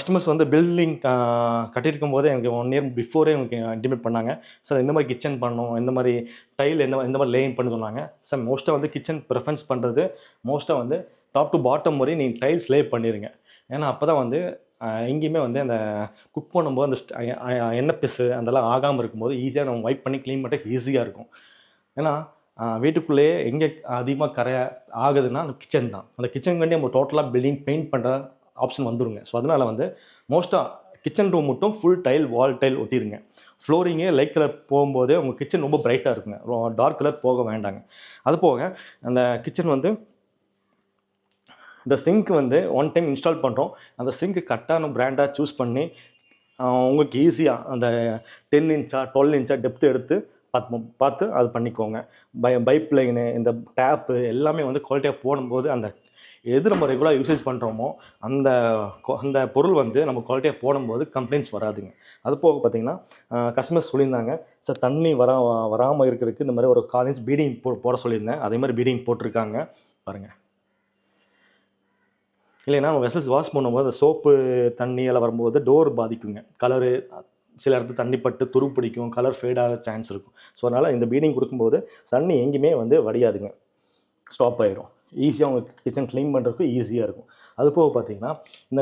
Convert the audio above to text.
Customers வந்து building கட்டியிருக்கும் போதே எனக்கு 1 இயர் பிஃபோரே எனக்கு இன்டிமேட் பண்ணாங்க. சார் இந்த மாதிரி கிச்சன் பண்ணணும், இந்த மாதிரி டைல் இந்த மாதிரி லேயிங் பண்ண சொன்னாங்க. சார் மோஸ்ட்டாக வந்து கிச்சன் ப்ரிஃபரன்ஸ் பண்ணுறது மோஸ்ட்டாக வந்து டாப் டு பாட்டம் வரையும் நீங்கள் டைல்ஸ் லே பண்ணிடுங்க. ஏன்னா அப்போ தான் வந்து எங்கேயுமே வந்து அந்த குக் பண்ணும்போது அந்த எண்ணெய் பிசு அதெல்லாம் ஆகாமல் இருக்கும்போது ஈஸியாக நம்ம வைப் பண்ணி க்ளீன் பண்ணுறதுக்கு ஈஸியாக இருக்கும். ஏன்னா வீட்டுக்குள்ளேயே எங்கே அதிகமாக கரை ஆகுதுன்னா அந்த கிச்சன் தான். அந்த கிச்சனுக்கு வேண்டி நம்ம டோட்டலாக பில்டிங் பெயிண்ட் பண்ணுற ஆப்ஷன் வந்துருங்க. ஸோ அதனால் வந்து மோஸ்ட்டாக கிச்சன் ரூம் மட்டும் ஃபுல் டைல் வால் டைல் ஒட்டிடுங்க. ஃப்ளோரிங்கே லைட் கலர் போகும்போதே உங்கள் கிச்சன் ரொம்ப பிரைட்டாக இருக்குங்க. டார்க் கலர் போக வேண்டாங்க. அது போக அந்த கிச்சன் வந்து இந்த சிங்க் வந்து ஒன் டைம் இன்ஸ்டால் பண்ணுறோம். அந்த சிங்க் கரெக்டான பிராண்டாக சூஸ் பண்ணி உங்களுக்கு ஈஸியாக அந்த 10 இன்ச்சா 12 இன்ச்சா டெப்த் எடுத்து பார்த்து அது பண்ணிக்கோங்க. பைப் லைனு இந்த டேப்பு எல்லாமே வந்து குவாலிட்டியாக போடும்போது அந்த எது நம்ம ரெகுலராக யூசேஜ் பண்ணுறோமோ அந்த அந்த பொருள் வந்து நம்ம குவாலிட்டியாக போடும்போது கம்ப்ளைண்ட்ஸ் வராதுங்க. அது போக பார்த்தீங்கன்னா கஸ்டமர்ஸ் சொல்லியிருந்தாங்க, சார் தண்ணி வராமல் இருக்கிறதுக்கு இந்த மாதிரி ஒரு 1/4 இன்ச் பீடிங் போட சொல்லியிருந்தேன். அதே மாதிரி பீடிங் போட்டிருக்காங்க பாருங்கள். இல்லைன்னா வெசல்ஸ் வாஷ் பண்ணும்போது சோப்பு தண்ணி எல்லாம் வரும்போது டோர் பாதிக்குங்க. கலரு சில இடத்துல தண்ணி பட்டு துரு பிடிக்கும், கலர் ஃபேட் ஆக சான்ஸ் இருக்கும். ஸோ அதனால் இந்த பீடிங் கொடுக்கும்போது தண்ணி எங்கேயுமே வந்து வடியாதுங்க, ஸ்டாப் ஆயிடும். ஈஸியாக உங்களுக்கு கிச்சன் க்ளீன் பண்ணுறதுக்கு ஈஸியாக இருக்கும். அது போக பார்த்தீங்கன்னா இந்த